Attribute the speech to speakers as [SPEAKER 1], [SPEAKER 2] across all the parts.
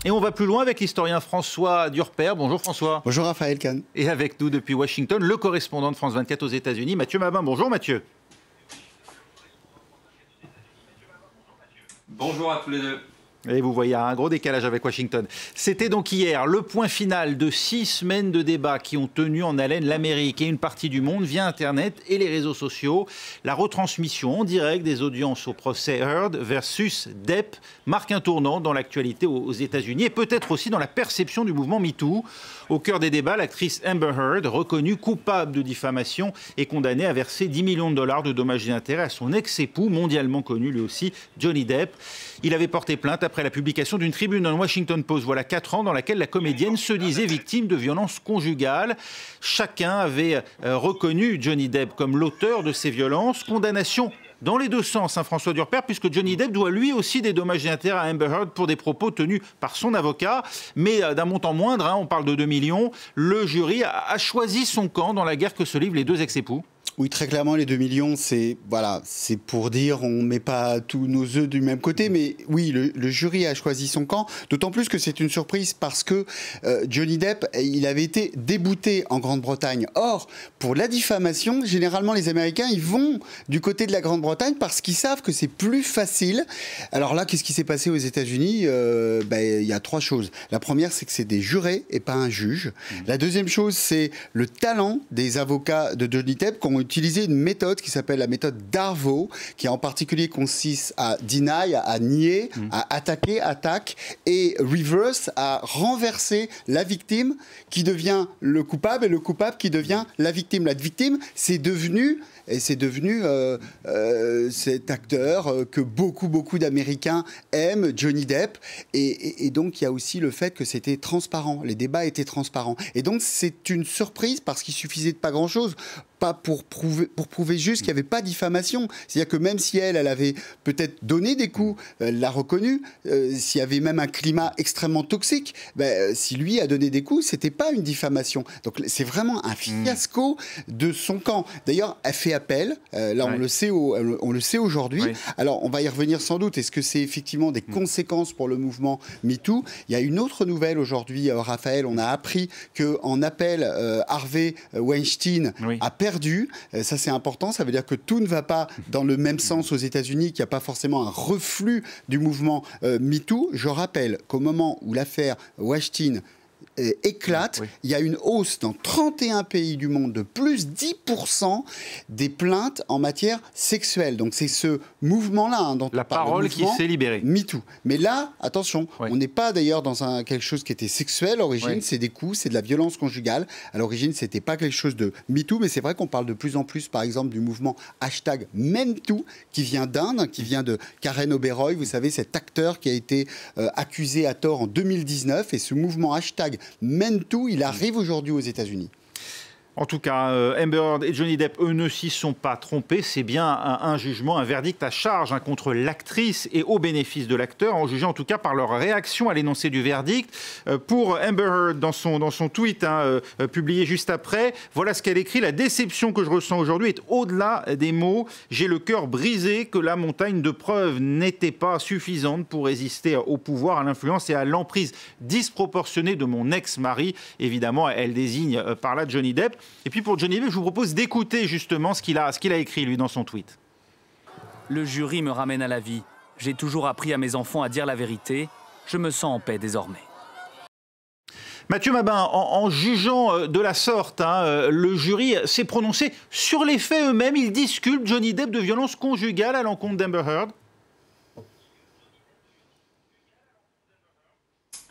[SPEAKER 1] Et on va plus loin avec l'historien François Durper. Bonjour François.
[SPEAKER 2] Bonjour Raphaël Kahn.
[SPEAKER 1] Et avec nous depuis Washington, le correspondant de France 24 aux États-Unis, Mathieu Mabin. Bonjour Mathieu.
[SPEAKER 3] Bonjour à tous les deux.
[SPEAKER 1] Et vous voyez un gros décalage avec Washington. C'était donc hier le point final de 6 semaines de débats qui ont tenu en haleine l'Amérique et une partie du monde via Internet et les réseaux sociaux. La retransmission en direct des audiences au procès Heard versus Depp marque un tournant dans l'actualité aux États-Unis et peut-être aussi dans la perception du mouvement MeToo. Au cœur des débats, l'actrice Amber Heard, reconnue coupable de diffamation, est condamnée à verser 10 millions de dollars de dommages et intérêts à son ex-époux, mondialement connu lui aussi, Johnny Depp. Il avait porté plainte après la publication d'une tribune dans le Washington Post, voilà 4 ans, dans laquelle la comédienne se disait victime de violences conjugales. Chacun avait reconnu Johnny Depp comme l'auteur de ces violences. Condamnation dans les deux sens, hein, François Durper, puisque Johnny Depp doit lui aussi des dommages et intérêts à Amber Heard pour des propos tenus par son avocat, mais d'un montant moindre, hein, on parle de 2 millions. Le jury a choisi son camp dans la guerre que se livrent les deux ex-époux.
[SPEAKER 2] Oui, très clairement, les 2 millions, c'est pour dire on ne met pas tous nos œufs du même côté. Mais oui, le jury a choisi son camp. D'autant plus que c'est une surprise parce que Johnny Depp, il avait été débouté en Grande-Bretagne. Or, pour la diffamation, généralement, les Américains, ils vont du côté de la Grande-Bretagne parce qu'ils savent que c'est plus facile. Alors là, qu'est-ce qui s'est passé aux États-Unis? Il y a 3 choses. La première, c'est que c'est des jurés et pas un juge. La deuxième chose, c'est le talent des avocats de Johnny Depp qui ont utilisé une méthode qui s'appelle la méthode Darvo, qui en particulier consiste à deny, à nier, à attaquer, attaque, et reverse, à renverser la victime qui devient le coupable et le coupable qui devient la victime. La victime, c'est devenu cet acteur que beaucoup d'Américains aiment, Johnny Depp. Et donc, il y a aussi le fait que c'était transparent. Les débats étaient transparents. Et donc, c'est une surprise parce qu'il suffisait de pas grand-chose. Pas pour prouver juste qu'il n'y avait pas de diffamation. C'est-à-dire que même si elle avait peut-être donné des coups, elle l'a reconnu, s'il y avait même un climat extrêmement toxique, si lui a donné des coups, c'était pas une diffamation. Donc c'est vraiment un fiasco de son camp. D'ailleurs, elle fait appel. Là, on le sait aujourd'hui. Oui. Alors, on va y revenir sans doute. Est-ce que c'est effectivement des conséquences pour le mouvement MeToo? Il y a une autre nouvelle aujourd'hui, Raphaël. On a appris qu'en appel, Harvey Weinstein a perdu. Ça, c'est important. Ça veut dire que tout ne va pas dans le même sens aux États-Unis, qu'il n'y a pas forcément un reflux du mouvement MeToo. Je rappelle qu'au moment où l'affaire Weinstein éclate, il y a une hausse dans 31 pays du monde de plus 10% des plaintes en matière sexuelle. Donc c'est ce mouvement-là dont
[SPEAKER 1] la parole qui s'est libérée.
[SPEAKER 2] MeToo. Mais là, attention, on n'est pas d'ailleurs dans quelque chose qui était sexuel à l'origine, c'est des coups, c'est de la violence conjugale. À l'origine, c'était pas quelque chose de MeToo, mais c'est vrai qu'on parle de plus en plus, par exemple, du mouvement #MenToo, qui vient d'Inde, qui vient de Karen Oberoi, vous savez, cet acteur qui a été accusé à tort en 2019, et ce mouvement #MenToo, il arrive aujourd'hui aux États-Unis.
[SPEAKER 1] En tout cas, Amber Heard et Johnny Depp, eux, ne s'y sont pas trompés. C'est bien un jugement, un verdict à charge contre l'actrice et au bénéfice de l'acteur, en jugeant en tout cas par leur réaction à l'énoncé du verdict. Pour Amber Heard, dans son tweet publié juste après, voilà ce qu'elle écrit: la déception que je ressens aujourd'hui est au-delà des mots. J'ai le cœur brisé que la montagne de preuves n'était pas suffisante pour résister au pouvoir, à l'influence et à l'emprise disproportionnée de mon ex-mari. Évidemment, elle désigne par là Johnny Depp. Et puis pour Johnny Depp, je vous propose d'écouter justement ce qu'il a écrit, lui, dans son tweet.
[SPEAKER 4] Le jury me ramène à la vie. J'ai toujours appris à mes enfants à dire la vérité. Je me sens en paix désormais.
[SPEAKER 1] Mathieu Mabin, en jugeant de la sorte, le jury s'est prononcé sur les faits eux-mêmes. Il disculpe Johnny Depp de violences conjugales à l'encontre d'Amber Heard.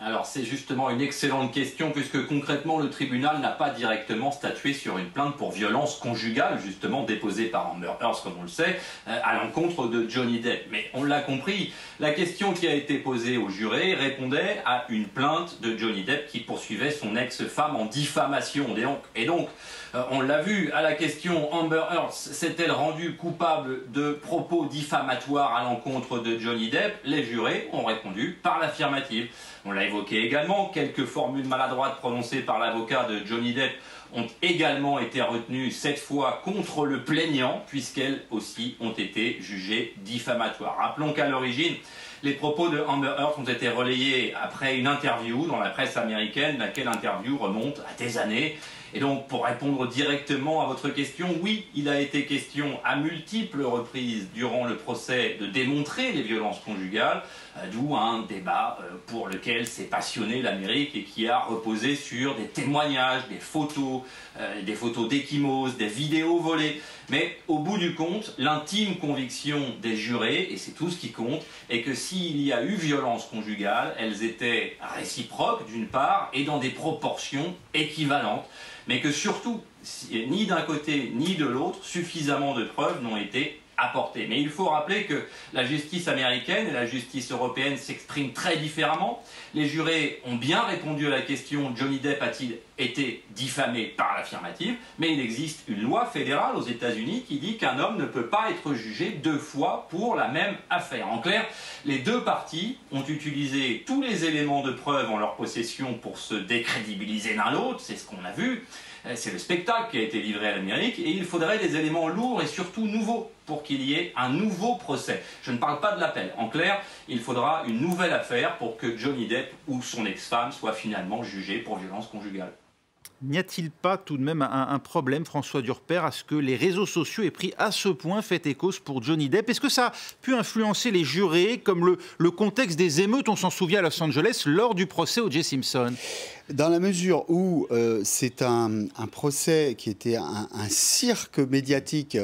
[SPEAKER 3] Alors c'est justement une excellente question, puisque concrètement le tribunal n'a pas directement statué sur une plainte pour violence conjugale, justement déposée par Amber Heard, comme on le sait, à l'encontre de Johnny Depp. Mais on l'a compris, la question qui a été posée au juré répondait à une plainte de Johnny Depp qui poursuivait son ex-femme en diffamation. Et donc on l'a vu, à la question Amber Heard s'est-elle rendue coupable de propos diffamatoires à l'encontre de Johnny Depp, les jurés ont répondu par l'affirmative. On l'a évoqué également, quelques formules maladroites prononcées par l'avocat de Johnny Depp ont également été retenues cette fois contre le plaignant, puisqu'elles aussi ont été jugées diffamatoires. Rappelons qu'à l'origine, Les propos de Amber Heard ont été relayés après une interview dans la presse américaine, laquelle interview remonte à des années. Et donc, pour répondre directement à votre question, oui, il a été question à multiples reprises durant le procès de démontrer les violences conjugales, d'où un débat pour lequel s'est passionnée l'Amérique et qui a reposé sur des témoignages, des photos d'ecchymoses, des vidéos volées. Mais au bout du compte, l'intime conviction des jurés, et c'est tout ce qui compte, est que s'il y a eu violence conjugale, elles étaient réciproques d'une part et dans des proportions équivalentes. Mais que surtout, ni d'un côté ni de l'autre, suffisamment de preuves n'ont été apportées. Mais il faut rappeler que la justice américaine et la justice européenne s'expriment très différemment. Les jurés ont bien répondu à la question « Johnny Depp a-t-il été diffamé ?» par l'affirmative, mais il existe une loi fédérale aux États-Unis qui dit qu'un homme ne peut pas être jugé 2 fois pour la même affaire. En clair, les 2 parties ont utilisé tous les éléments de preuve en leur possession pour se décrédibiliser l'un l'autre, c'est ce qu'on a vu. C'est le spectacle qui a été livré à l'Amérique et il faudrait des éléments lourds et surtout nouveaux pour qu'il y ait un nouveau procès. Je ne parle pas de l'appel. En clair, il faudra une nouvelle affaire pour que Johnny Depp ou son ex-femme soient finalement jugés pour violence conjugale.
[SPEAKER 1] N'y a-t-il pas tout de même un problème, François Durper, à ce que les réseaux sociaux aient pris à ce point fait écho pour Johnny Depp? Est-ce que ça a pu influencer les jurés, comme le contexte des émeutes, on s'en souvient à Los Angeles, lors du procès O.J. Simpson?
[SPEAKER 2] Dans la mesure où c'est un procès qui était un cirque médiatique,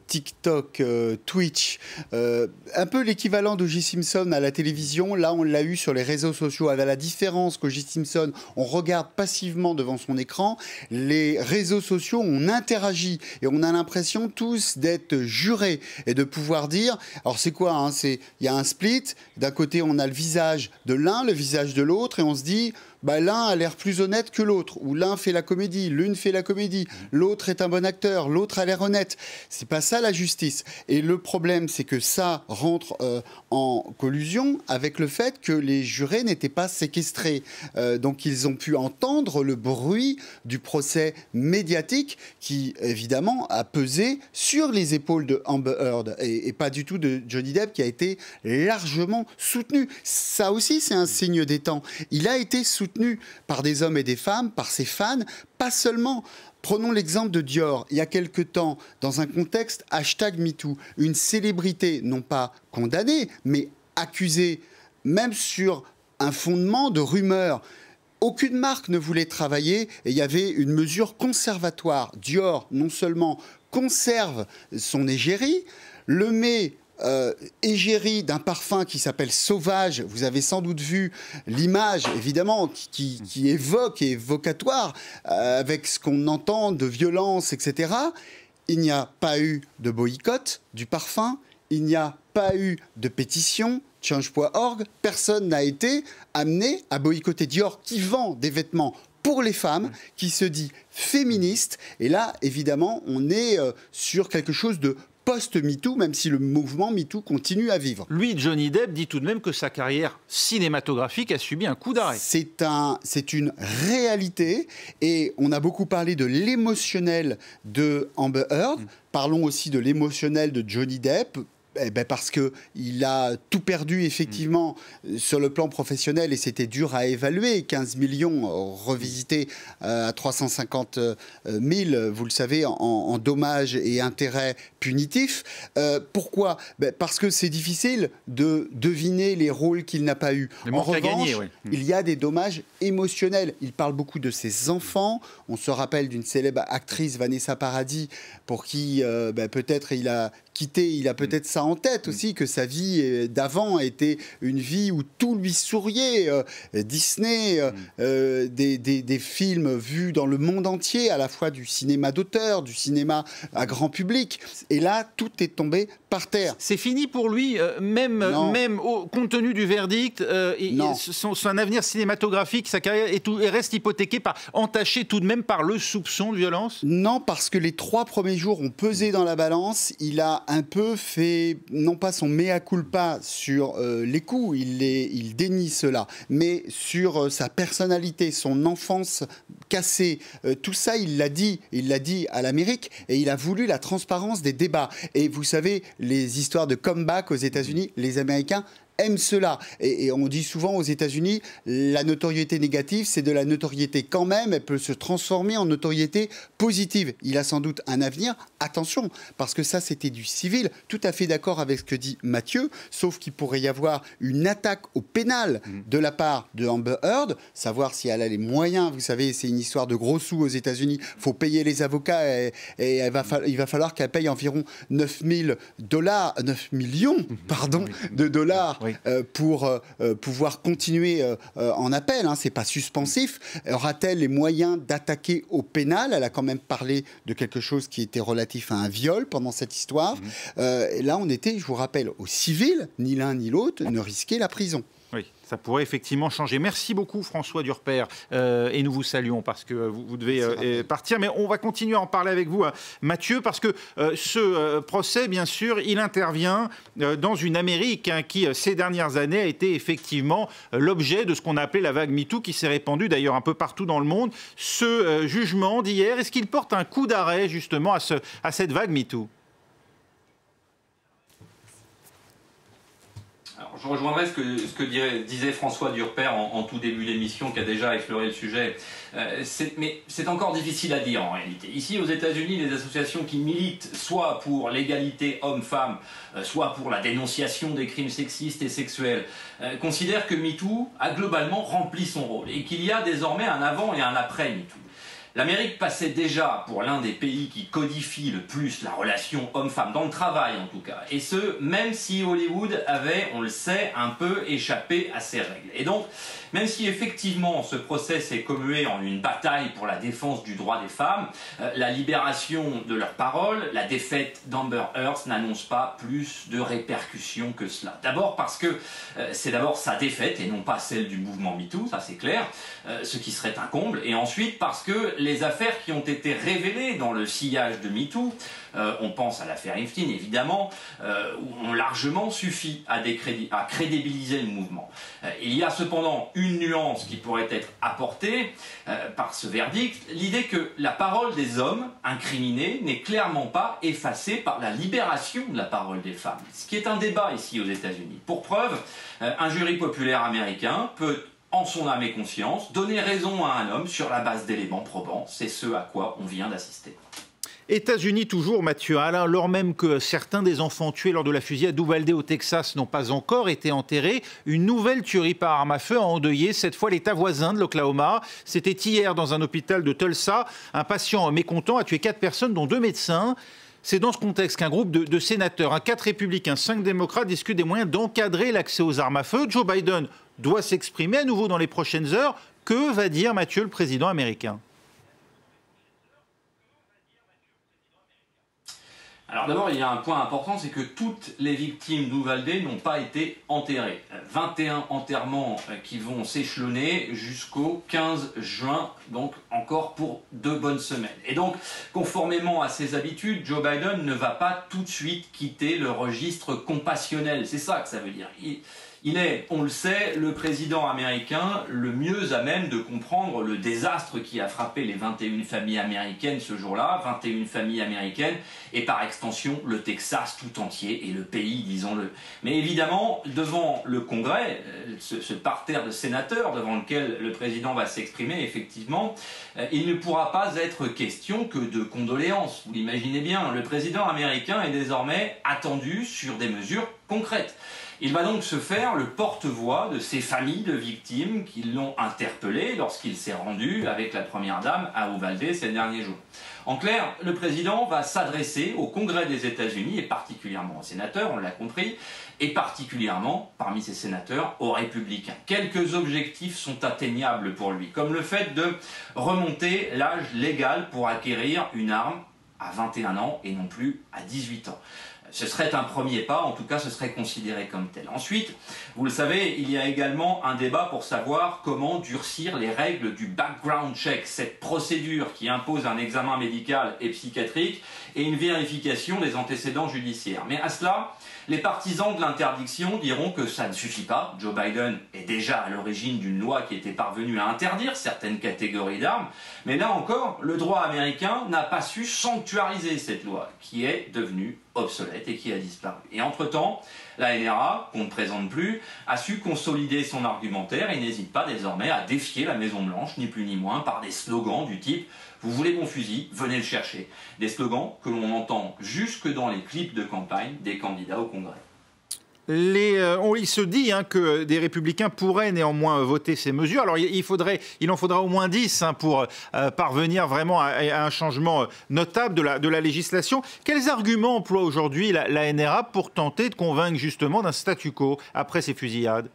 [SPEAKER 2] TikTok, Twitch, un peu l'équivalent d'O.J. Simpson à la télévision, là on l'a eu sur les réseaux sociaux, avec la différence qu'O.J. Simpson, on regarde passivement devant son écran, les réseaux sociaux, on interagit et on a l'impression tous d'être jurés et de pouvoir dire, alors c'est quoi, hein, il y a un split, d'un côté on a le visage de l'un, le visage de l'autre et on se dit, bah, l'un a l'air plus honnête que l'autre, ou l'un fait la comédie, l'une fait la comédie, l'autre est un bon acteur, l'autre a l'air honnête. C'est pas ça la justice. Et le problème, c'est que ça rentre en collusion avec le fait que les jurés n'étaient pas séquestrés. Donc ils ont pu entendre le bruit du procès médiatique qui, évidemment, a pesé sur les épaules de Amber Heard et pas du tout de Johnny Depp qui a été largement soutenu. Ça aussi, c'est un signe des temps. Il a été soutenu par des hommes et des femmes, par ses fans, pas seulement. Prenons l'exemple de Dior. Il y a quelque temps, dans un contexte #MeToo, une célébrité, non pas condamnée, mais accusée, même sur un fondement de rumeurs. Aucune marque ne voulait travailler et il y avait une mesure conservatoire. Dior, non seulement conserve son égérie, le met égérie d'un parfum qui s'appelle Sauvage. Vous avez sans doute vu l'image, évidemment, qui évoque et évocatoire, avec ce qu'on entend de violence, etc. Il n'y a pas eu de boycott du parfum, il n'y a pas eu de pétition, Change.org, personne n'a été amené à boycotter Dior, qui vend des vêtements pour les femmes, qui se dit féministe. Et là, évidemment, on est sur quelque chose de post-MeToo, même si le mouvement MeToo continue à vivre.
[SPEAKER 1] Lui, Johnny Depp, dit tout de même que sa carrière cinématographique a subi un coup d'arrêt.
[SPEAKER 2] C'est une réalité et on a beaucoup parlé de l'émotionnel de Amber Heard. Parlons aussi de l'émotionnel de Johnny Depp. Parce qu'il a tout perdu, effectivement, sur le plan professionnel et c'était dur à évaluer. 15 millions revisités à 350 000, vous le savez, en dommages et intérêts punitifs. Pourquoi ? Parce que c'est difficile de deviner les rôles qu'il n'a pas eus. En revanche, il y a des dommages émotionnels. Il parle beaucoup de ses enfants. On se rappelle d'une célèbre actrice, Vanessa Paradis, pour qui peut-être il a quitté, il a peut-être ça en tête aussi, que sa vie d'avant était une vie où tout lui souriait. Disney, des films vus dans le monde entier, à la fois du cinéma d'auteur, du cinéma à grand public. Et là, tout est tombé par terre.
[SPEAKER 1] C'est fini pour lui, même compte tenu du verdict, son avenir cinématographique, sa carrière reste hypothéquée, entachée tout de même par le soupçon de violence?
[SPEAKER 2] Non, parce que les 3 premiers jours ont pesé dans la balance. Il a un peu fait, non pas son mea culpa sur les coups, il dénie cela, mais sur sa personnalité, son enfance cassée, tout ça il l'a dit à l'Amérique et il a voulu la transparence des débats. Et vous savez, les histoires de comeback aux États-Unis, les Américains aiment cela. Et on dit souvent aux États-Unis, la notoriété négative, c'est de la notoriété quand même, elle peut se transformer en notoriété positive. Il a sans doute un avenir, attention, parce que ça c'était du civil, tout à fait d'accord avec ce que dit Mathieu, sauf qu'il pourrait y avoir une attaque au pénal de la part de Amber Heard, savoir si elle a les moyens, vous savez, c'est une histoire de gros sous aux États-Unis, il faut payer les avocats et il va falloir qu'elle paye environ 9 millions de dollars pour pouvoir continuer en appel, hein, c'est pas suspensif. Aura-t-elle les moyens d'attaquer au pénal? Elle a quand même parlé de quelque chose qui était relatif à un viol pendant cette histoire. Et là, on était, je vous rappelle, au civil, ni l'un ni l'autre ne risquaient la prison.
[SPEAKER 1] Oui, ça pourrait effectivement changer. Merci beaucoup François Durper et nous vous saluons parce que vous devez partir. Mais on va continuer à en parler avec vous, Mathieu, parce que ce procès, bien sûr, il intervient dans une Amérique qui, ces dernières années, a été effectivement l'objet de ce qu'on a appelé la vague MeToo, qui s'est répandue d'ailleurs un peu partout dans le monde. Ce jugement d'hier, est-ce qu'il porte un coup d'arrêt justement à cette vague MeToo ?
[SPEAKER 3] Je rejoindrai ce que disait François Durper en tout début d'émission, qui a déjà effleuré le sujet. Mais c'est encore difficile à dire en réalité. Ici aux États-Unis, les associations qui militent soit pour l'égalité homme-femme, soit pour la dénonciation des crimes sexistes et sexuels, considèrent que MeToo a globalement rempli son rôle et qu'il y a désormais un avant et un après MeToo. L'Amérique passait déjà pour l'un des pays qui codifie le plus la relation homme-femme, dans le travail en tout cas, et ce, même si Hollywood avait, on le sait, un peu échappé à ces règles. Et donc, même si effectivement ce procès s'est commué en une bataille pour la défense du droit des femmes, la libération de leurs paroles, la défaite d'Amber Heard n'annonce pas plus de répercussions que cela. D'abord parce que c'est d'abord sa défaite et non pas celle du mouvement MeToo, ça c'est clair, ce qui serait un comble, et ensuite parce que les affaires qui ont été révélées dans le sillage de MeToo, on pense à l'affaire Epstein évidemment, ont largement suffi à crédibiliser le mouvement. Il y a cependant une nuance qui pourrait être apportée par ce verdict, l'idée que la parole des hommes incriminés n'est clairement pas effacée par la libération de la parole des femmes, ce qui est un débat ici aux États-Unis. Pour preuve, un jury populaire américain peut, en son âme et conscience, donner raison à un homme sur la base d'éléments probants. C'est ce à quoi on vient d'assister.
[SPEAKER 1] États-Unis toujours, Mathieu, alors même que certains des enfants tués lors de la fusillade d'Uvalde au Texas n'ont pas encore été enterrés, une nouvelle tuerie par arme à feu a endeuillé cette fois l'État voisin de l'Oklahoma. C'était hier dans un hôpital de Tulsa. Un patient mécontent a tué 4 personnes, dont 2 médecins. C'est dans ce contexte qu'un groupe de sénateurs, 4 républicains, 5 démocrates, discutent des moyens d'encadrer l'accès aux armes à feu. Joe Biden doit s'exprimer à nouveau dans les prochaines heures. Que va dire, Mathieu, le président américain ?
[SPEAKER 3] Alors d'abord, il y a un point important, c'est que toutes les victimes d'Uvalde n'ont pas été enterrées. 21 enterrements qui vont s'échelonner jusqu'au 15 juin, donc encore pour 2 bonnes semaines. Et donc, conformément à ses habitudes, Joe Biden ne va pas tout de suite quitter le registre compassionnel. C'est ça que ça veut dire. Il est, on le sait, le président américain le mieux à même de comprendre le désastre qui a frappé les 21 familles américaines ce jour-là, 21 familles américaines, et par extension le Texas tout entier et le pays, disons-le. Mais évidemment, devant le Congrès, ce parterre de sénateurs devant lequel le président va s'exprimer, effectivement, il ne pourra pas être question que de condoléances. Vous l'imaginez bien, le président américain est désormais attendu sur des mesures concrètes. Il va donc se faire le porte-voix de ces familles de victimes qui l'ont interpellé lorsqu'il s'est rendu avec la première dame à Uvalde ces derniers jours. En clair, le président va s'adresser au Congrès des États-Unis et particulièrement aux sénateurs, on l'a compris, et particulièrement, parmi ces sénateurs, aux républicains. Quelques objectifs sont atteignables pour lui, comme le fait de remonter l'âge légal pour acquérir une arme à 21 ans et non plus à 18 ans. Ce serait un premier pas, en tout cas ce serait considéré comme tel. Ensuite, vous le savez, il y a également un débat pour savoir comment durcir les règles du background check, cette procédure qui impose un examen médical et psychiatrique et une vérification des antécédents judiciaires. Mais à cela, les partisans de l'interdiction diront que ça ne suffit pas. Joe Biden est déjà à l'origine d'une loi qui était parvenue à interdire certaines catégories d'armes, mais là encore, le droit américain n'a pas su sanctuariser cette loi, qui est devenue obsolète et qui a disparu. Et entre-temps, La NRA, qu'on ne présente plus, a su consolider son argumentaire et n'hésite pas désormais à défier la Maison-Blanche, ni plus ni moins, par des slogans du type « Vous voulez mon fusil, venez le chercher ». Des slogans que l'on entend jusque dans les clips de campagne des candidats au Congrès.
[SPEAKER 1] Il se dit que des républicains pourraient néanmoins voter ces mesures. Alors il en faudra au moins 10 pour parvenir vraiment à un changement notable de la législation. Quels arguments emploie aujourd'hui la NRA pour tenter de convaincre justement d'un statu quo après ces fusillades ?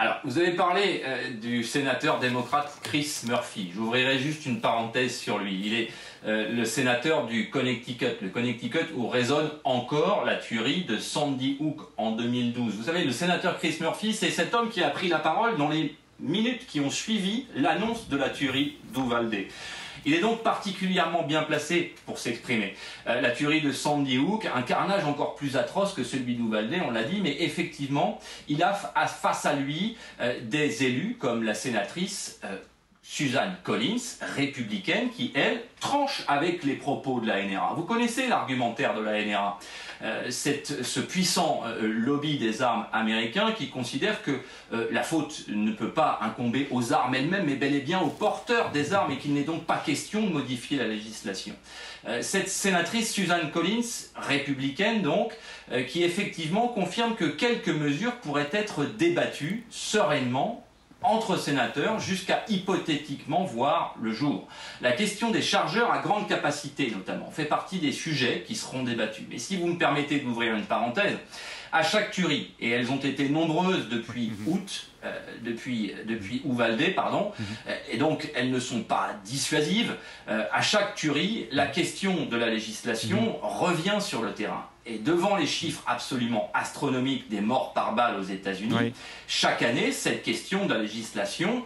[SPEAKER 3] Alors, vous avez parlé du sénateur démocrate Chris Murphy. J'ouvrirai juste une parenthèse sur lui. Il est le sénateur du Connecticut. Le Connecticut où résonne encore la tuerie de Sandy Hook en 2012. Vous savez, le sénateur Chris Murphy, c'est cet homme qui a pris la parole dans les minutes qui ont suivi l'annonce de la tuerie d'Uvalde. Il est donc particulièrement bien placé pour s'exprimer. La tuerie de Sandy Hook, un carnage encore plus atroce que celui d'Uvalde, on l'a dit, mais effectivement, il a face à lui des élus comme la sénatrice Susan Collins, républicaine, qui, elle, tranche avec les propos de la NRA. Vous connaissez l'argumentaire de la NRA. Ce puissant lobby des armes américain qui considère que la faute ne peut pas incomber aux armes elles-mêmes, mais bel et bien aux porteurs des armes, et qu'il n'est donc pas question de modifier la législation. Cette sénatrice Susan Collins, républicaine donc, qui effectivement confirme que quelques mesures pourraient être débattues sereinement entre sénateurs jusqu'à hypothétiquement voir le jour. La question des chargeurs à grande capacité notamment fait partie des sujets qui seront débattus. Mais si vous me permettez d'ouvrir une parenthèse, à chaque tuerie, et elles ont été nombreuses depuis depuis Uvalde, pardon, et donc elles ne sont pas dissuasives, à chaque tuerie, la question de la législation revient sur le terrain. Et devant les chiffres absolument astronomiques des morts par balle aux États-Unis, chaque année, cette question de la législation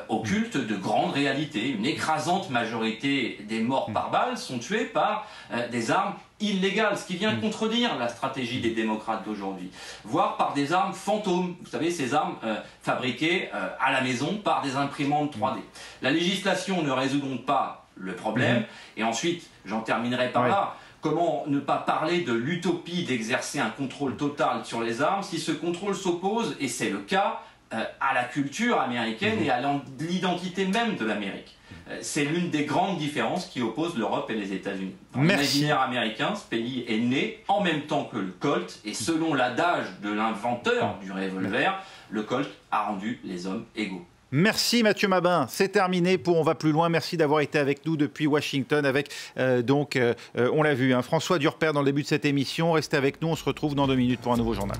[SPEAKER 3] occulte de grandes réalités. Une écrasante majorité des morts par balle sont tués par des armes illégales, ce qui vient contredire la stratégie des démocrates d'aujourd'hui, voire par des armes fantômes. Vous savez, ces armes fabriquées à la maison par des imprimantes 3D. La législation ne résout donc pas le problème. Et ensuite, j'en terminerai par là. Comment ne pas parler de l'utopie d'exercer un contrôle total sur les armes si ce contrôle s'oppose, et c'est le cas, à la culture américaine et à l'identité même de l'Amérique. C'est l'une des grandes différences qui opposent l'Europe et les États-Unis. Dans l'imaginaire américain, ce pays est né en même temps que le Colt, et selon l'adage de l'inventeur du revolver, le Colt a rendu les hommes égaux.
[SPEAKER 1] Merci Mathieu Mabin, c'est terminé pour On va plus loin. Merci d'avoir été avec nous depuis Washington avec, on l'a vu, François Durper dans le début de cette émission. Restez avec nous, on se retrouve dans 2 minutes pour un nouveau journal.